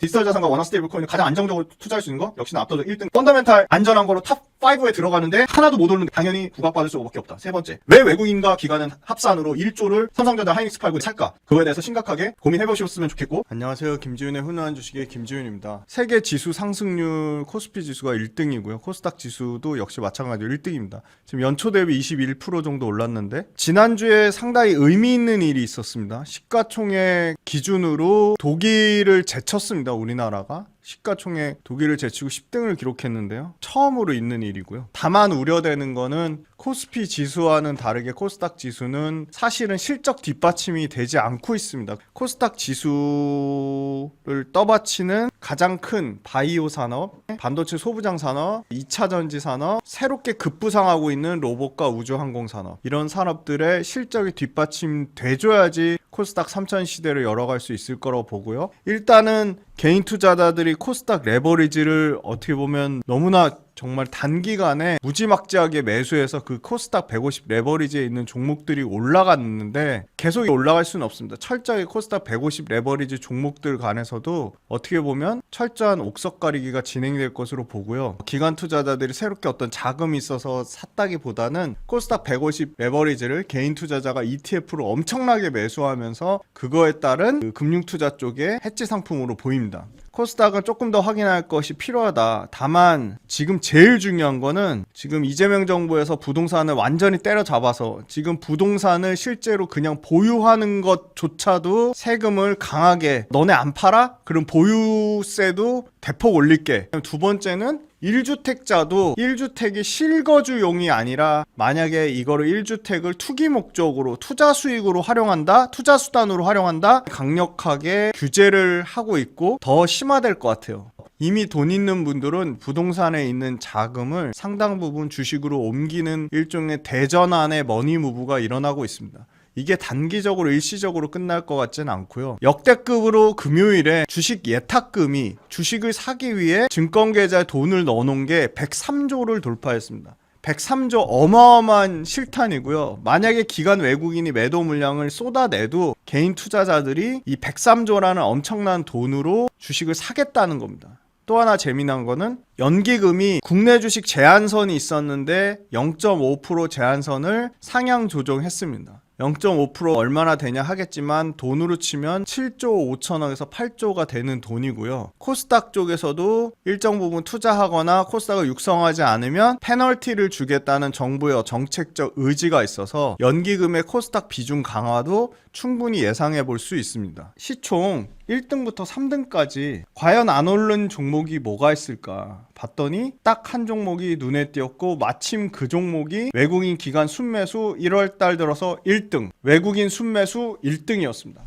디지털 자산과 원화 스테이블 코인을 가장 안정적으로 투자할 수 있는 거 역시나 압도적 1등. 펀더멘탈 안전한 거로 탑 5에 들어가는데 하나도 못 오르는데 당연히 부각받을 수밖에 없다. 세 번째, 왜 외국인과 기관은 합산으로 1조를 삼성전자 하이닉스 팔고 살까? 그거에 대해서 심각하게 고민해보셨으면 좋겠고. 안녕하세요. 김지윤의 훈훈한 주식의 김지윤입니다. 세계 지수 상승률 코스피 지수가 1등이고요. 코스닥 지수도 역시 마찬가지로 1등입니다. 지금 연초 대비 21% 정도 올랐는데 지난주에 상당히 의미 있는 일이 있었습니다. 시가총액 기준으로 독일을 제쳤습니다. 우리나라가. 시가총액 독일을 제치고 10등을 기록했는데요. 처음으로 있는 일이고요. 다만 우려되는 거는 코스피 지수와는 다르게 코스닥 지수는 사실은 실적 뒷받침이 되지 않고 있습니다. 코스닥 지수를 떠받치는 가장 큰 바이오 산업, 반도체 소부장 산업, 2차 전지 산업, 새롭게 급부상하고 있는 로봇과 우주항공 산업, 이런 산업들의 실적이 뒷받침돼줘야지 코스닥 3000 시대를 열어갈 수 있을 거라고 보고요. 일단은 개인 투자자들이 코스닥 레버리지를 어떻게 보면 너무나 정말 단기간에 무지막지하게 매수해서 그 코스닥 150 레버리지에 있는 종목들이 올라갔는데 계속 올라갈 수는 없습니다. 철저하게 코스닥 150 레버리지 종목들 간에서도 어떻게 보면 철저한 옥석 가리기가 진행될 것으로 보고요. 기관 투자자들이 새롭게 어떤 자금이 있어서 샀다기보다는 코스닥 150 레버리지를 개인 투자자가 ETF로 엄청나게 매수하면서 그거에 따른 그 금융투자 쪽의 해지 상품으로 보입니다. 코스닥은 조금 더 확인할 것이 필요하다. 다만 지금 제일 중요한 거는 지금 이재명 정부에서 부동산을 완전히 때려잡아서 지금 부동산을 실제로 그냥 보유하는 것조차도 세금을 강하게 너네 안 팔아? 그럼 보유세도 대폭 올릴게. 두 번째는 1주택자도 1주택이 실거주용이 아니라 만약에 이거를 1주택을 투기 목적으로 투자 수익으로 활용한다, 투자 수단으로 활용한다, 강력하게 규제를 하고 있고 더 심화될 것 같아요. 이미 돈 있는 분들은 부동산에 있는 자금을 상당 부분 주식으로 옮기는 일종의 대전환의 머니무브가 일어나고 있습니다. 이게 단기적으로 일시적으로 끝날 것 같지는 않고요. 역대급으로 금요일에 주식 예탁금이 주식을 사기 위해 증권계좌에 돈을 넣어놓은 게 103조를 돌파했습니다. 103조 어마어마한 실탄이고요. 만약에 기관 외국인이 매도 물량을 쏟아내도 개인 투자자들이 이 103조라는 엄청난 돈으로 주식을 사겠다는 겁니다. 또 하나 재미난 거는 연기금이 국내 주식 제한선이 있었는데 0.5% 제한선을 상향 조정했습니다. 0.5% 얼마나 되냐 하겠지만 돈으로 치면 7조 5천억에서 8조가 되는 돈이고요. 코스닥 쪽에서도 일정 부분 투자하거나 코스닥을 육성하지 않으면 페널티를 주겠다는 정부의 정책적 의지가 있어서 연기금의 코스닥 비중 강화도 충분히 예상해 볼 수 있습니다. 시총 1등부터 3등까지 과연 안 오른 종목이 뭐가 있을까 봤더니 딱 한 종목이 눈에 띄었고 마침 그 종목이 외국인 기관 순매수 1월달 들어서 1등, 외국인 순매수 1등이었습니다.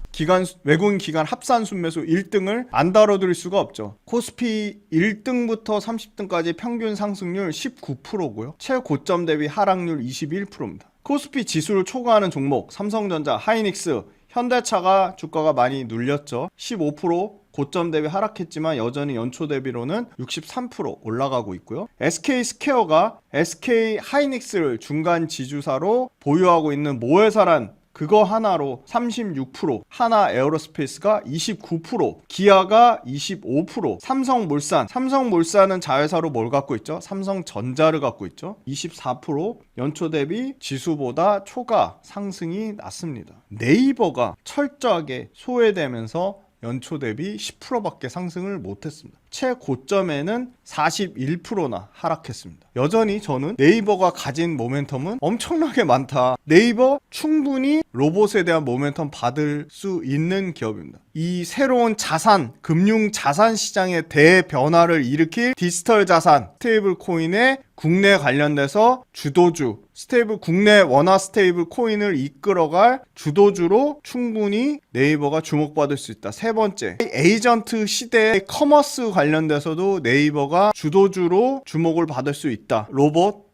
외국인 기관 합산 순매수 1등을 안 다뤄드릴 수가 없죠. 코스피 1등부터 30등까지 평균 상승률 19%고요. 최고점 대비 하락률 21%입니다. 코스피 지수를 초과하는 종목 삼성전자, 하이닉스, 현대차가 주가가 많이 눌렸죠. 15% 고점 대비 하락했지만 여전히 연초 대비로는 63% 올라가고 있고요. SK스퀘어가 SK 하이닉스를 중간 지주사로 보유하고 있는 모회사란 그거 하나로 36%, 하나 에어로스페이스가 29%, 기아가 25%, 삼성물산은 자회사로 뭘 갖고 있죠? 삼성전자를 갖고 있죠. 24% 연초 대비 지수보다 초과 상승이 났습니다. 네이버가 철저하게 소외되면서 연초 대비 10%밖에 상승을 못했습니다. 최고점에는 41%나 하락했습니다. 여전히 저는 네이버가 가진 모멘텀은 엄청나게 많다. 네이버 충분히 로봇에 대한 모멘텀 받을 수 있는 기업입니다. 이 새로운 자산, 금융 자산 시장의 대변화를 일으킬 디지털 자산, 스테이블 코인의 국내 관련돼서 주도주, 국내 원화 스테이블 코인을 이끌어갈 주도주로 충분히 네이버가 주목받을 수 있다. 세 번째, 에이전트 시대의 커머스 관련돼서도 네이버가 주도주로 주목을 받을 수 있다. 로봇,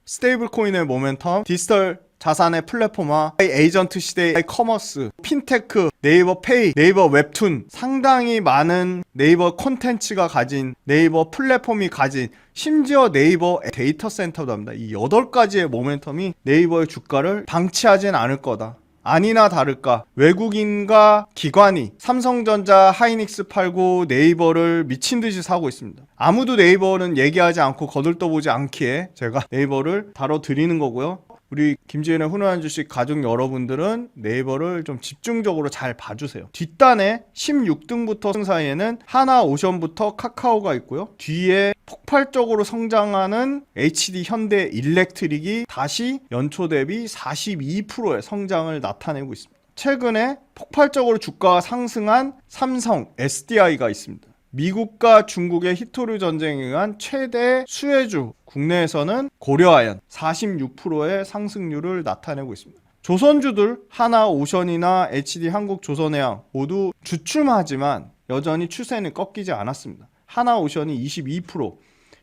스테이블 코인의 모멘텀, 디지털 자산의 플랫폼화, 에이전트 시대의 커머스, 핀테크, 네이버 페이, 네이버 웹툰, 상당히 많은 네이버 콘텐츠가 가진, 네이버 플랫폼이 가진, 심지어 네이버 데이터 센터도 합니다. 이 8가지의 모멘텀이 네이버의 주가를 방치하진 않을 거다. 아니나 다를까 외국인과 기관이 삼성전자, 하이닉스팔고, 네이버를 미친듯이 사고 있습니다. 아무도 네이버는 얘기하지 않고 거들떠보지 않기에 제가 네이버를 다뤄드리는 거고요. 우리 김지현의 훈훈한 주식 가족 여러분들은 네이버를 좀 집중적으로 잘 봐주세요. 뒷단에 16등부터 승 사이에는 하나오션부터 카카오가 있고요. 뒤에 폭발적으로 성장하는 HD 현대 일렉트릭이 다시 연초 대비 42%의 성장을 나타내고 있습니다. 최근에 폭발적으로 주가가 상승한 삼성, SDI가 있습니다. 미국과 중국의 히토류 전쟁에 의한 최대 수혜주, 국내에서는 고려아연 46%의 상승률을 나타내고 있습니다. 조선주들 하나오션이나 HD 한국조선해양 모두 주춤하지만 여전히 추세는 꺾이지 않았습니다. 하나오션이 22%,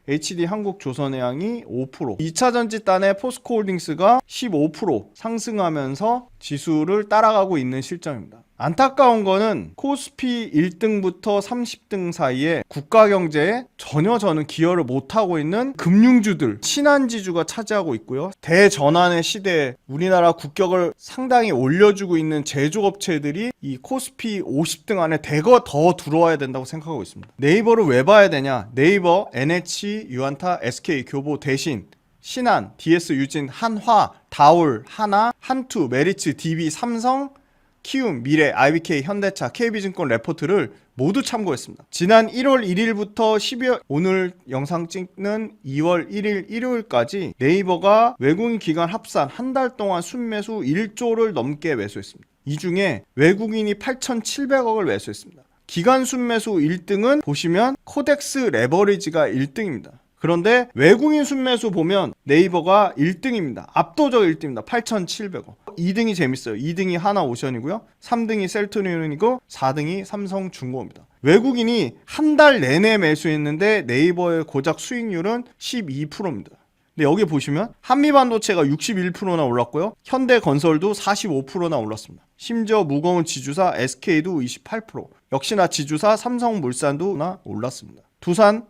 HD 한국조선해양이 5%, 2차 전지단의 포스코홀딩스가 15% 상승하면서 지수를 따라가고 있는 실정입니다. 안타까운 거는 코스피 1등부터 30등 사이에 국가 경제에 전혀 저는 기여를 못하고 있는 금융주들, 신한지주가 차지하고 있고요. 대전환의 시대에 우리나라 국격을 상당히 올려주고 있는 제조업체들이 이 코스피 50등 안에 대거 더 들어와야 된다고 생각하고 있습니다. 네이버를 왜 봐야 되냐? 네이버, NH, 유안타, SK, 교보 대신 신한, DS, 유진, 한화, 다올, 하나, 한투, 메리츠, DB, 삼성, 키움, 미래, IBK, 현대차, KB증권 레포트를 모두 참고했습니다. 지난 1월 1일부터 12월, 오늘 영상 찍는 2월 1일 일요일까지 네이버가 외국인 기관 합산 한 달 동안 순매수 1조를 넘게 매수했습니다. 이 중에 외국인이 8,700억을 매수했습니다. 기관 순매수 1등은 보시면 코덱스 레버리지가 1등입니다. 그런데 외국인 순매수 보면 네이버가 1등입니다. 압도적 1등입니다. 8,700억. 2등이 재밌어요. 2등이 하나오션이고요. 3등이 셀트리온이고 4등이 삼성중공업입니다. 외국인이 한 달 내내 매수했는데 네이버의 고작 수익률은 12%입니다. 근데 여기 보시면 한미반도체가 61%나 올랐고요. 현대건설도 45%나 올랐습니다. 심지어 무거운 지주사 SK도 28%, 역시나 지주사 삼성물산도나 올랐습니다. 두산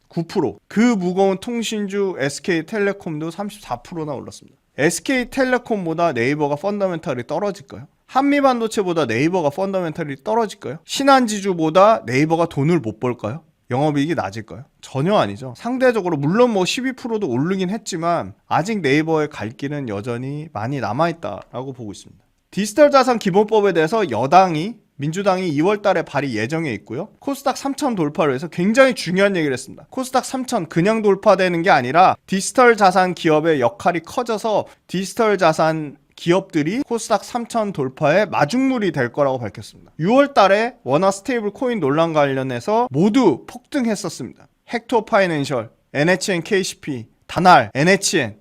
9%, 그 무거운 통신주 SK텔레콤도 34%나 올랐습니다. SK텔레콤보다 네이버가 펀더멘탈이 떨어질까요? 한미반도체보다 네이버가 펀더멘탈이 떨어질까요? 신한지주보다 네이버가 돈을 못 벌까요? 영업이익이 낮을까요? 전혀 아니죠. 상대적으로 물론 12%도 오르긴 했지만 아직 네이버의 갈 길은 여전히 많이 남아있다라고 보고 있습니다. 디지털 자산 기본법에 대해서 민주당이 2월 달에 발의 예정에 있고요. 코스닥 3,000 돌파를 해서 굉장히 중요한 얘기를 했습니다. 코스닥 3,000 그냥 돌파되는 게 아니라 디지털 자산 기업의 역할이 커져서 디지털 자산 기업들이 코스닥 3,000 돌파에 마중물이 될 거라고 밝혔습니다. 6월 달에 원화 스테이블 코인 논란 관련해서 모두 폭등했었습니다. 헥토 파이낸셜, NHN KCP, 다날, NHN,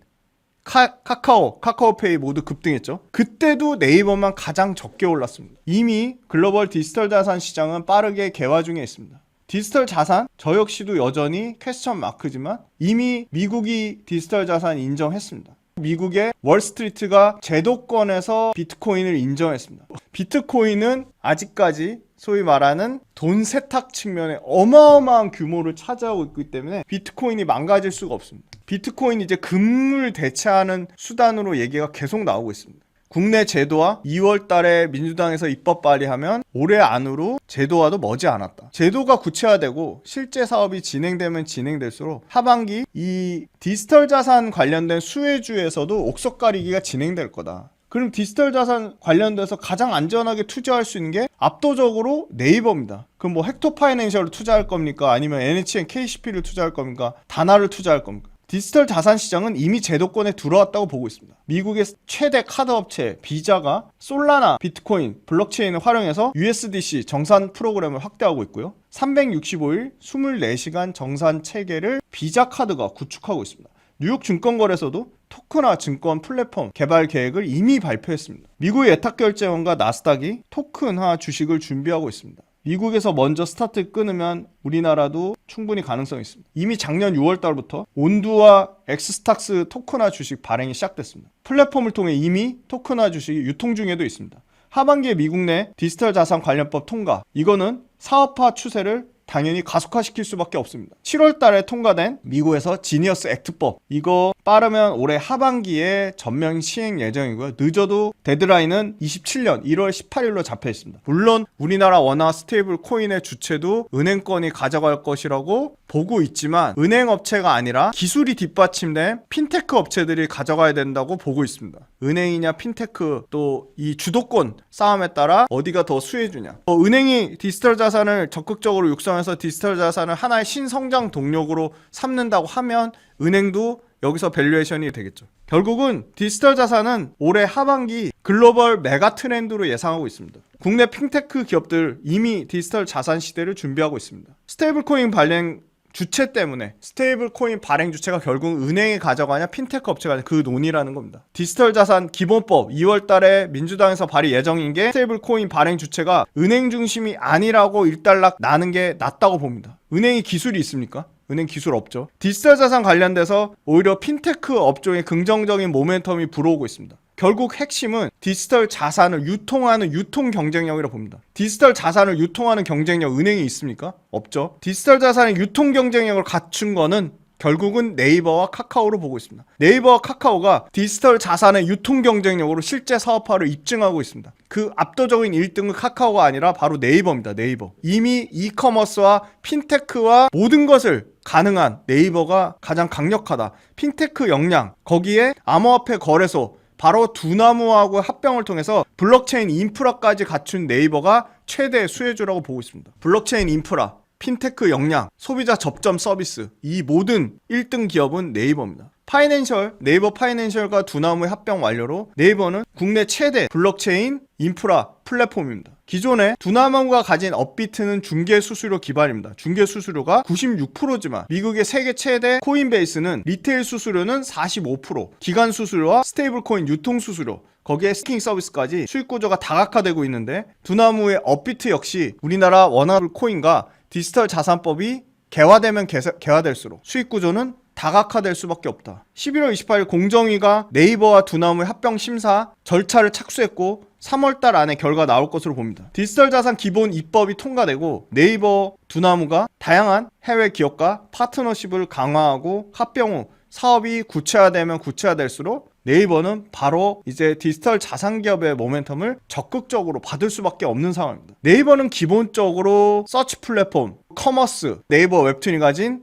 카카오페이 모두 급등했죠. 그때도 네이버만 가장 적게 올랐습니다. 이미 글로벌 디지털 자산 시장은 빠르게 개화 중에 있습니다. 디지털 자산, 저 역시도 여전히 퀘스천 마크지만 이미 미국이 디지털 자산 인정했습니다. 미국의 월스트리트가 제도권에서 비트코인을 인정했습니다. 비트코인은 아직까지 소위 말하는 돈 세탁 측면에 어마어마한 규모를 차지하고 있기 때문에 비트코인이 망가질 수가 없습니다. 비트코인이 이제 금을 대체하는 수단으로 얘기가 계속 나오고 있습니다. 국내 제도화 2월 달에 민주당에서 입법 발의하면 올해 안으로 제도화도 머지않았다. 제도가 구체화되고 실제 사업이 진행되면 진행될수록 하반기 이 디지털 자산 관련된 수혜주에서도 옥석 가리기가 진행될 거다. 그럼 디지털 자산 관련돼서 가장 안전하게 투자할 수 있는 게 압도적으로 네이버입니다. 그럼 헥토 파이낸셜을 투자할 겁니까? 아니면 NHN KCP를 투자할 겁니까? 다나를 투자할 겁니까? 디지털 자산 시장은 이미 제도권에 들어왔다고 보고 있습니다. 미국의 최대 카드 업체 비자가 솔라나, 비트코인, 블록체인을 활용해서 USDC 정산 프로그램을 확대하고 있고요. 365일 24시간 정산 체계를 비자 카드가 구축하고 있습니다. 뉴욕 증권거래소도 토큰화 증권 플랫폼 개발 계획을 이미 발표했습니다. 미국의 예탁결제원과 나스닥이 토큰화 주식을 준비하고 있습니다. 미국에서 먼저 스타트 끊으면 우리나라도 충분히 가능성이 있습니다. 이미 작년 6월 달부터 온두와 엑스스탁스 토큰화 주식 발행이 시작됐습니다. 플랫폼을 통해 이미 토큰화 주식이 유통 중에도 있습니다. 하반기에 미국 내 디지털 자산 관련법 통과, 이거는 사업화 추세를 당연히 가속화시킬 수밖에 없습니다. 7월 달에 통과된 미국에서 지니어스 액트법, 이거 빠르면 올해 하반기에 전면 시행 예정이고요. 늦어도 데드라인은 27년 1월 18일로 잡혀 있습니다. 물론 우리나라 원화 스테이블 코인의 주체도 은행권이 가져갈 것이라고 보고 있지만 은행 업체가 아니라 기술이 뒷받침된 핀테크 업체들이 가져가야 된다고 보고 있습니다. 은행이냐 핀테크, 또 이 주도권 싸움에 따라 어디가 더 수혜주냐. 은행이 디지털 자산을 적극적으로 육성해서 디지털 자산을 하나의 신성장 동력으로 삼는다고 하면 은행도 여기서 밸류에이션이 되겠죠. 결국은 디지털 자산은 올해 하반기 글로벌 메가 트렌드로 예상하고 있습니다. 국내 핀테크 기업들 이미 디지털 자산 시대를 준비하고 있습니다. 스테이블 코인 발행 주체 때문에, 스테이블 코인 발행 주체가 결국 은행이 가져가냐 핀테크 업체가 가냐, 그 논의라는 겁니다. 디지털 자산 기본법 2월 달에 민주당에서 발의 예정인 게 스테이블 코인 발행 주체가 은행 중심이 아니라고 일단락 나는 게 낫다고 봅니다. 은행이 기술이 있습니까? 은행 기술 없죠. 디지털 자산 관련돼서 오히려 핀테크 업종에 긍정적인 모멘텀이 불어오고 있습니다. 결국 핵심은 디지털 자산을 유통하는 유통 경쟁력이라고 봅니다. 디지털 자산을 유통하는 경쟁력 은행이 있습니까? 없죠. 디지털 자산의 유통 경쟁력을 갖춘 거는 결국은 네이버와 카카오로 보고 있습니다. 네이버와 카카오가 디지털 자산의 유통 경쟁력으로 실제 사업화를 입증하고 있습니다. 그 압도적인 1등은 카카오가 아니라 바로 네이버입니다. 네이버. 이미 이커머스와 핀테크와 모든 것을 가능한 네이버가 가장 강력하다. 핀테크 역량, 거기에 암호화폐 거래소, 바로 두나무하고 합병을 통해서 블록체인 인프라까지 갖춘 네이버가 최대 수혜주라고 보고 있습니다. 블록체인 인프라, 핀테크 역량, 소비자 접점 서비스, 이 모든 1등 기업은 네이버입니다. 파이낸셜, 네이버 파이낸셜과 두나무의 합병 완료로 네이버는 국내 최대 블록체인 인프라 플랫폼입니다. 기존에 두나무가 가진 업비트는 중개 수수료 기반입니다. 중개 수수료가 96%지만 미국의 세계 최대 코인베이스는 리테일 수수료는 45%, 기간 수수료와 스테이블 코인 유통 수수료, 거기에 스킹 서비스까지 수익 구조가 다각화되고 있는데, 두나무의 업비트 역시 우리나라 원화 코인과 디지털 자산법이 개화되면 개화될수록 수익 구조는 다각화될 수밖에 없다. 11월 28일 공정위가 네이버와 두나무의 합병 심사 절차를 착수했고 3월달 안에 결과 나올 것으로 봅니다. 디지털 자산 기본 입법이 통과되고 네이버, 두나무가 다양한 해외 기업과 파트너십을 강화하고 합병 후 사업이 구체화되면 구체화될수록 네이버는 바로 이제 디지털 자산 기업의 모멘텀을 적극적으로 받을 수밖에 없는 상황입니다. 네이버는 기본적으로 서치 플랫폼, 커머스, 네이버 웹툰이 가진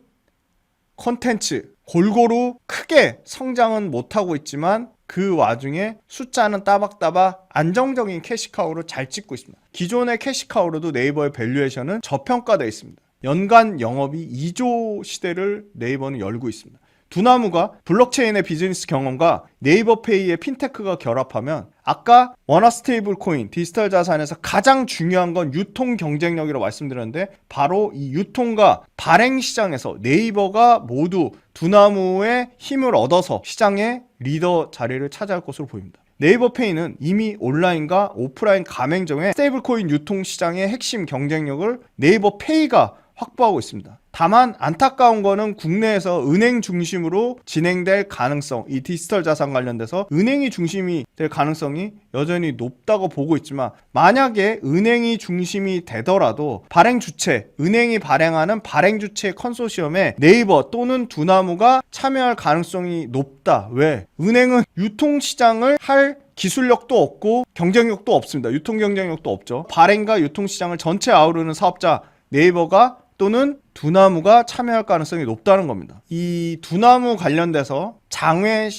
콘텐츠 골고루 크게 성장은 못하고 있지만 그 와중에 숫자는 따박따박 안정적인 캐시카우로 잘 찍고 있습니다. 기존의 캐시카우로도 네이버의 밸류에이션은 저평가되어 있습니다. 연간 영업이 2조 시대를 네이버는 열고 있습니다. 두나무가 블록체인의 비즈니스 경험과 네이버페이의 핀테크가 결합하면 아까 원화 스테이블 코인, 디지털 자산에서 가장 중요한 건 유통 경쟁력이라고 말씀드렸는데, 바로 이 유통과 발행 시장에서 네이버가 모두 두나무의 힘을 얻어서 시장의 리더 자리를 차지할 것으로 보입니다. 네이버페이는 이미 온라인과 오프라인 가맹점의 스테이블 코인 유통 시장의 핵심 경쟁력을 네이버페이가 확보하고 있습니다. 다만 안타까운 거는 국내에서 은행 중심으로 진행될 가능성, 이 디지털 자산 관련돼서 은행이 중심이 될 가능성이 여전히 높다고 보고 있지만, 만약에 은행이 중심이 되더라도 발행 주체, 은행이 발행하는 발행 주체 컨소시엄에 네이버 또는 두나무가 참여할 가능성이 높다. 왜? 은행은 유통시장을 할 기술력도 없고 경쟁력도 없습니다. 유통 경쟁력도 없죠. 발행과 유통시장을 전체 아우르는 사업자 네이버가 또는 두나무가 참여할 가능성이 높다는 겁니다. 이 두나무 관련돼서 장외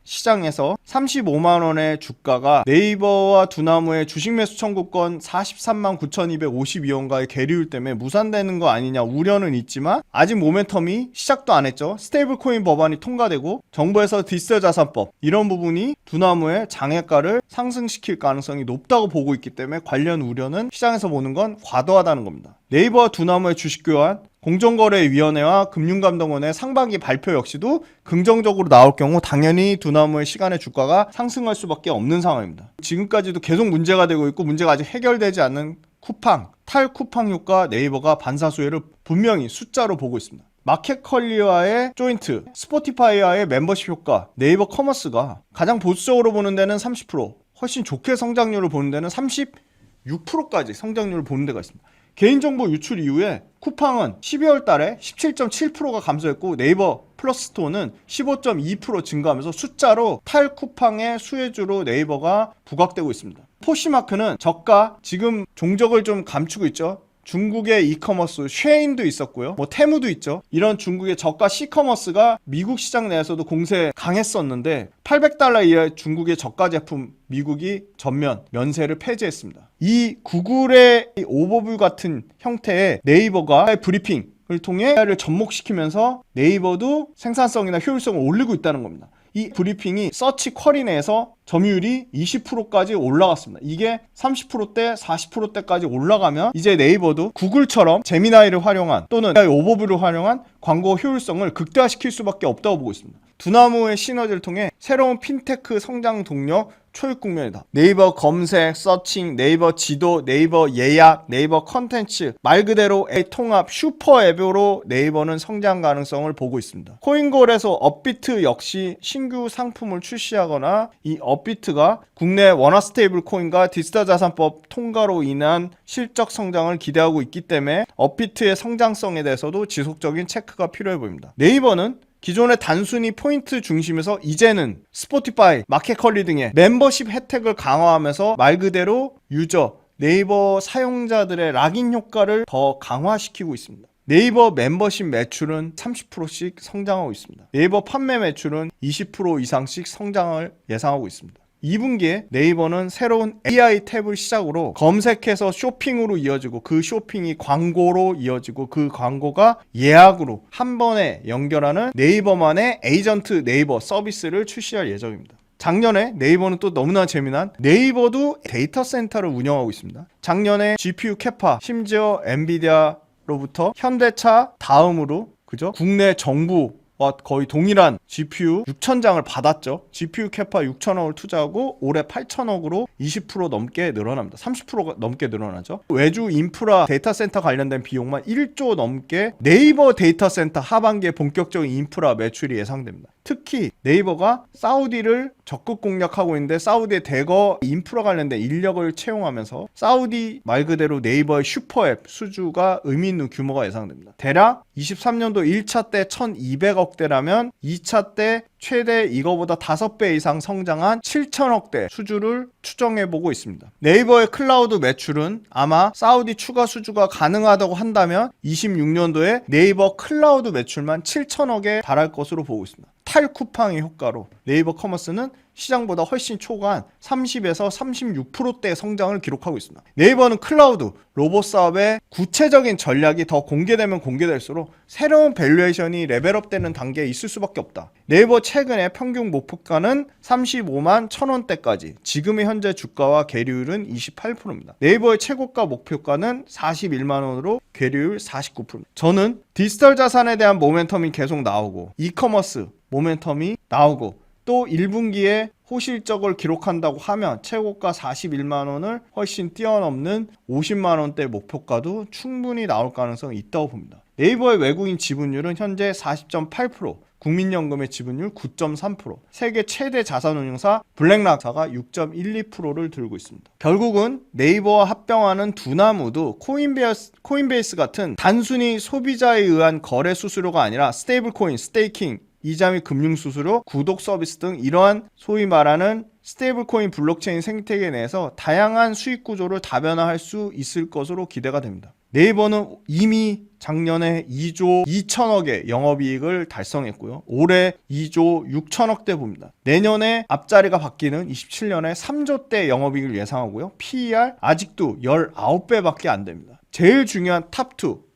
시장에서 35만 원의 주가가 네이버와 두나무의 주식 매수 청구권 43만 9,252원가의 계류율 때문에 무산되는 거 아니냐 우려는 있지만, 아직 모멘텀이 시작도 안 했죠. 스테이블 코인 법안이 통과되고 정부에서 디지털 자산법, 이런 부분이 두나무의 장외가를 상승시킬 가능성이 높다고 보고 있기 때문에 관련 우려는 시장에서 보는 건 과도하다는 겁니다. 네이버와 두나무의 주식 교환, 공정거래위원회와 금융감독원의 상반기 발표 역시도 긍정적으로 나올 경우 당연히 두나무의 시간의 주가가 상승할 수밖에 없는 상황입니다. 지금까지도 계속 문제가 되고 있고 문제가 아직 해결되지 않는 쿠팡, 탈쿠팡 효과, 네이버가 반사수혜를 분명히 숫자로 보고 있습니다. 마켓컬리와의 조인트, 스포티파이와의 멤버십 효과, 네이버 커머스가 가장 보수적으로 보는 데는 30%, 훨씬 좋게 성장률을 보는 데는 36%까지 성장률을 보는 데가 있습니다. 개인정보 유출 이후에 쿠팡은 12월 달에 17.7%가 감소했고 네이버 플러스 스토어는 15.2% 증가하면서 숫자로 탈쿠팡의 수혜주로 네이버가 부각되고 있습니다. 포시마크는 저가, 지금 종적을 좀 감추고 있죠. 중국의 이커머스 쉐인도 있었고요. 뭐 테무도 있죠. 이런 중국의 저가 C커머스가 미국 시장 내에서도 공세 강했었는데 800달러 이하의 중국의 저가 제품 미국이 전면 면세를 폐지했습니다. 이 구글의 오버뷰 같은 형태의 네이버가 브리핑을 통해 를 접목시키면서 네이버도 생산성이나 효율성을 올리고 있다는 겁니다. 이 브리핑이 서치 쿼리 내에서 점유율이 20%까지 올라갔습니다. 이게 30%대, 40%대까지 올라가면 이제 네이버도 구글처럼 제미나이를 활용한 또는 오버뷰를 활용한 광고 효율성을 극대화시킬 수밖에 없다고 보고 있습니다. 두 나무의 시너지를 통해 새로운 핀테크 성장 동력 초입 국면이다. 네이버 검색, 서칭, 네이버 지도, 네이버 예약, 네이버 컨텐츠, 말 그대로 통합 슈퍼 앱으로 네이버는 성장 가능성을 보고 있습니다. 코인골에서 업비트 역시 신규 상품을 출시하거나 이 업비트가 국내 원화 스테이블 코인과 디지털 자산법 통과로 인한 실적 성장을 기대하고 있기 때문에 업비트의 성장성에 대해서도 지속적인 체크가 필요해 보입니다. 네이버는 기존의 단순히 포인트 중심에서 이제는 스포티파이, 마켓컬리 등의 멤버십 혜택을 강화하면서 말 그대로 유저, 네이버 사용자들의 락인 효과를 더 강화시키고 있습니다. 네이버 멤버십 매출은 30%씩 성장하고 있습니다. 네이버 판매 매출은 20% 이상씩 성장을 예상하고 있습니다. 2분기에 네이버는 새로운 AI 탭을 시작으로 검색해서 쇼핑으로 이어지고 그 쇼핑이 광고로 이어지고 그 광고가 예약으로 한 번에 연결하는 네이버만의 에이전트 네이버 서비스를 출시할 예정입니다. 작년에 네이버는 또 너무나 재미난 네이버도 데이터 센터를 운영하고 있습니다. 작년에 GPU 캐파, 심지어 엔비디아로부터 현대차 다음으로 그죠? 국내 정부 와 거의 동일한 GPU 6,000장을 받았죠. GPU 캐파 6,000억을 투자하고 올해 8,000억으로 20% 넘게 늘어납니다. 30%가 넘게 늘어나죠. 외주 인프라 데이터 센터 관련된 비용만 1조 넘게 네이버 데이터 센터 하반기에 본격적인 인프라 매출이 예상됩니다. 특히 네이버가 사우디를 적극 공략하고 있는데 사우디의 대거 인프라 관련된 인력을 채용하면서 사우디 말 그대로 네이버의 슈퍼앱 수주가 의미 있는 규모가 예상됩니다. 대략 23년도 1차 때 1,200억대라면 2차 때 최대 이거보다 5배 이상 성장한 7천억대 수주를 추정해보고 있습니다. 네이버의 클라우드 매출은 아마 사우디 추가 수주가 가능하다고 한다면 26년도에 네이버 클라우드 매출만 7천억에 달할 것으로 보고 있습니다. 탈쿠팡의 효과로 네이버 커머스는 시장보다 훨씬 초과한 30에서 36%대 성장을 기록하고 있습니다. 네이버는 클라우드, 로봇 사업의 구체적인 전략이 더 공개되면 공개될수록 새로운 밸류에이션이 레벨업되는 단계에 있을 수밖에 없다. 네이버 최근에 평균 목표가는 35만 1,000원대까지, 지금의 현재 주가와 계류율은 28%입니다. 네이버의 최고가 목표가는 41만 원으로 계류율 49%입니다. 저는 디지털 자산에 대한 모멘텀이 계속 나오고 이커머스 모멘텀이 나오고 또 1분기에 호실적을 기록한다고 하면 최고가 41만 원을 훨씬 뛰어넘는 50만 원대 목표가도 충분히 나올 가능성이 있다고 봅니다. 네이버의 외국인 지분율은 현재 40.8%, 국민연금의 지분율 9.3%, 세계 최대 자산운용사 블랙락사가 6.12%를 들고 있습니다. 결국은 네이버와 합병하는 두 나무도 코인베이스 같은 단순히 소비자에 의한 거래 수수료가 아니라 스테이블 코인, 스테이킹, 이자 및 금융 수수료, 구독 서비스 등 이러한 소위 말하는 스테이블코인 블록체인 생태계 내에서 다양한 수익 구조를 다변화할 수 있을 것으로 기대가 됩니다. 네이버는 이미 작년에 2조 2천억의 영업이익을 달성했고요. 올해 2조 6천억대 봅니다. 내년에 앞자리가 바뀌는 27년에 3조대 영업이익을 예상하고요. PER 아직도 19배밖에 안 됩니다. 제일 중요한 탑2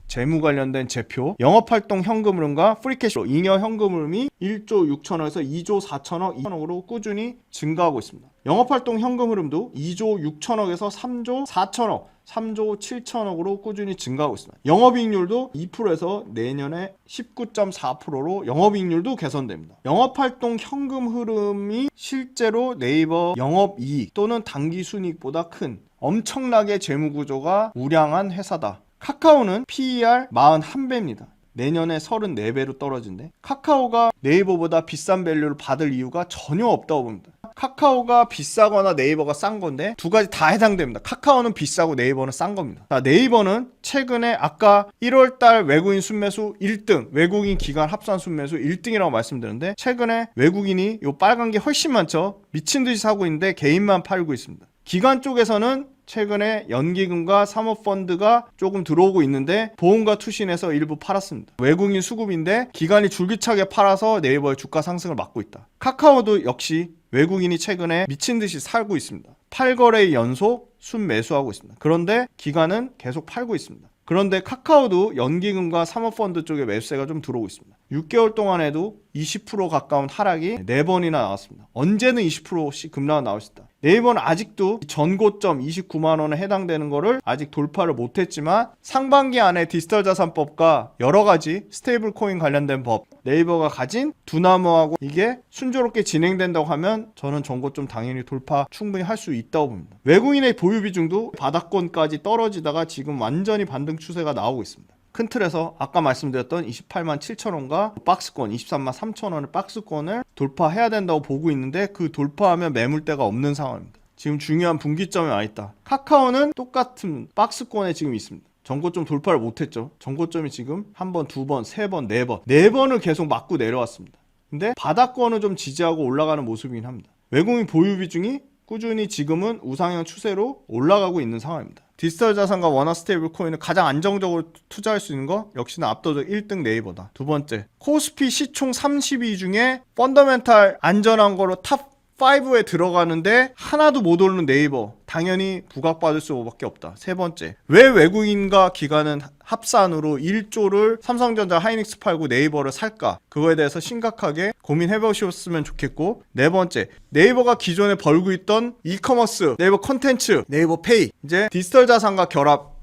재무 관련된 제표, 영업활동 현금 흐름과 프리캐시로 잉여 현금 흐름이 1조 6천억에서 2조 4천억, 2천억으로 꾸준히 증가하고 있습니다. 영업활동 현금 흐름도 2조 6천억에서 3조 4천억, 3조 7천억으로 꾸준히 증가하고 있습니다. 영업이익률도 2%에서 내년에 19.4%로 영업이익률도 개선됩니다. 영업활동 현금 흐름이 실제로 네이버 영업이익 또는 당기순이익보다 큰 엄청나게 재무구조가 우량한 회사다. 카카오는 PER 41배입니다. 내년에 34배로 떨어진대. 카카오가 네이버보다 비싼 밸류를 받을 이유가 전혀 없다고 봅니다. 카카오가 비싸거나 네이버가 싼 건데 두 가지 다 해당됩니다. 카카오는 비싸고 네이버는 싼 겁니다. 자, 네이버는 최근에 아까 1월달 외국인 순매수 1등, 외국인 기관 합산 순매수 1등이라고 말씀드렸는데 최근에 외국인이 요 빨간 게 훨씬 많죠. 미친 듯이 사고 있는데 개인만 팔고 있습니다. 기관 쪽에서는 최근에 연기금과 사모펀드가 조금 들어오고 있는데 보험과 투신에서 일부 팔았습니다. 외국인 수급인데 기관이 줄기차게 팔아서 네이버의 주가 상승을 막고 있다. 카카오도 역시 외국인이 최근에 미친 듯이 살고 있습니다. 8거래 연속 순매수하고 있습니다. 그런데 기관은 계속 팔고 있습니다. 그런데 카카오도 연기금과 사모펀드 쪽에 매수세가 좀 들어오고 있습니다. 6개월 동안에도 20% 가까운 하락이 4번이나 나왔습니다. 언제는 20%씩 급락이 나올 수 있다. 네이버는 아직도 전고점 29만 원에 해당되는 거를 아직 돌파를 못했지만 상반기 안에 디지털 자산법과 여러 가지 스테이블 코인 관련된 법, 네이버가 가진 두나무하고 이게 순조롭게 진행된다고 하면 저는 전고점 당연히 돌파 충분히 할 수 있다고 봅니다. 외국인의 보유 비중도 바닥권까지 떨어지다가 지금 완전히 반등 추세가 나오고 있습니다. 큰 틀에서 아까 말씀드렸던 28만 7천 원과 박스권 23만 3천 원의 박스권을 돌파해야 된다고 보고 있는데 그 돌파하면 매물대가 없는 상황입니다. 지금 중요한 분기점에 와 있다. 카카오는 똑같은 박스권에 지금 있습니다. 전고점 돌파를 못했죠. 전고점이 지금 한 번, 두 번, 세 번, 네 번, 네 번을 계속 맞고 내려왔습니다. 근데 바닥권은 좀 지지하고 올라가는 모습이긴 합니다. 외국인 보유 비중이 꾸준히 지금은 우상향 추세로 올라가고 있는 상황입니다. 디지털 자산과 원화 스테이블 코인을 가장 안정적으로 투자할 수 있는 거 역시나 압도적 1등 네이버다. 두 번째, 코스피 시총 30위 중에 펀더멘탈 안전한 거로 탑 5에 들어가는데 하나도 못 오르는 네이버, 당연히 부각받을 수밖에 없다. 세 번째, 왜 외국인과 기관은 합산으로 1조를 삼성전자 하이닉스 팔고 네이버를 살까? 그거에 대해서 심각하게 고민해 보셨으면 좋겠고, 네 번째, 네이버가 기존에 벌고 있던 이커머스, 네이버 콘텐츠, 네이버 페이, 이제 디지털 자산과 결합,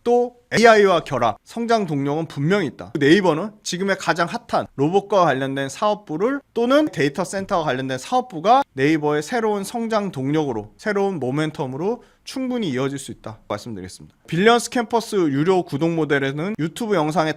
또 AI와 결합, 성장 동력은 분명히 있다. 네이버는 지금의 가장 핫한 로봇과 관련된 사업부를 또는 데이터 센터와 관련된 사업부가 네이버의 새로운 성장 동력으로, 새로운 모멘텀으로 충분히 이어질 수 있다 말씀드리겠습니다. 빌리언스 캠퍼스 유료 구독 모델에는 유튜브 영상에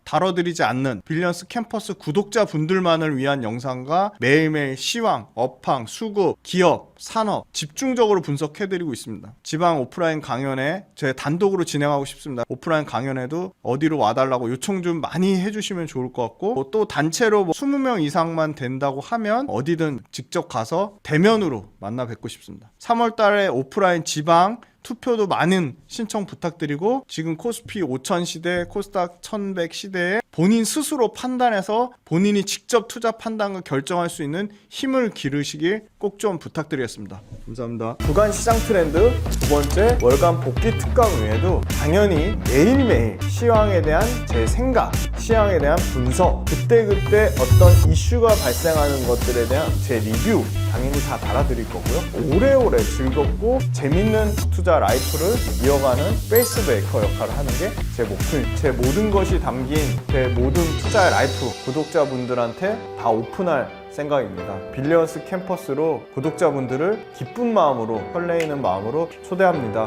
다뤄드리지 않는 빌리언스 캠퍼스 구독자분들만을 위한 영상과 매일매일 시황, 업황, 수급, 기업, 산업 집중적으로 분석해드리고 있습니다. 지방 오프라인 강연에 제 단독으로 진행하고 싶습니다. 오프라인 강연에도 어디로 와달라고 요청 좀 많이 해주시면 좋을 것 같고, 또 단체로 20명 이상만 된다고 하면 어디든 직접 가서 대면으로 만나 뵙고 싶습니다. 3월 달에 오프라인 지방 투표도 많은 신청 부탁드리고, 지금 코스피 5000 시대, 코스닥 1100 시대에 본인 스스로 판단해서 본인이 직접 투자 판단을 결정할 수 있는 힘을 기르시길 꼭 좀 부탁드리겠습니다. 감사합니다. 주간 시장 트렌드 두 번째, 월간 복귀 특강 외에도 당연히 매일매일 시황에 대한 제 생각, 시황에 대한 분석, 그때그때 어떤 이슈가 발생하는 것들에 대한 제 리뷰 당연히 다 달아드릴 거고요. 오래오래 즐겁고 재밌는 투자 라이프를 이어가는 페이스 브레이커 역할을 하는 게 제 목표입니다. 제 모든 것이 담긴 제 모든 투자 라이프 구독자분들한테 다 오픈할 생각입니다. 빌리언스 캠퍼스로 구독자분들을 기쁜 마음으로, 설레이는 마음으로 초대합니다.